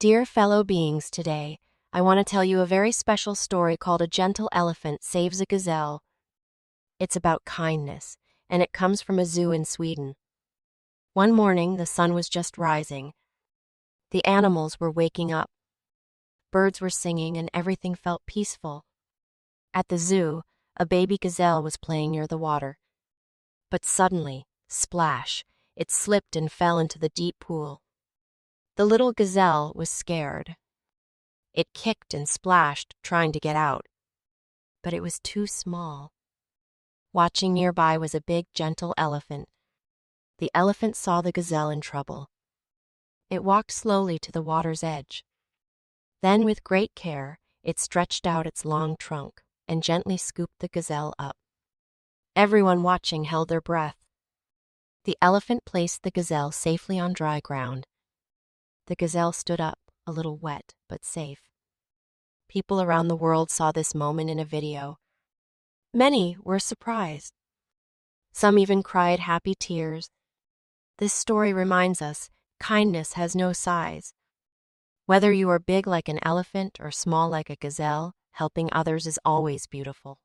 Dear fellow beings, today, I want to tell you a very special story called A Gentle Elephant Saves a Gazelle. It's about kindness, and it comes from a zoo in Sweden. One morning, the sun was just rising. The animals were waking up. Birds were singing, and everything felt peaceful. At the zoo, a baby gazelle was playing near the water. But suddenly, splash, it slipped and fell into the deep pool. The little gazelle was scared. It kicked and splashed, trying to get out. But it was too small. Watching nearby was a big, gentle elephant. The elephant saw the gazelle in trouble. It walked slowly to the water's edge. Then, with great care, it stretched out its long trunk and gently scooped the gazelle up. Everyone watching held their breath. The elephant placed the gazelle safely on dry ground. The gazelle stood up, a little wet but safe. People around the world saw this moment in a video. Many were surprised. Some even cried happy tears. This story reminds us kindness has no size. Whether you are big like an elephant or small like a gazelle, helping others is always beautiful.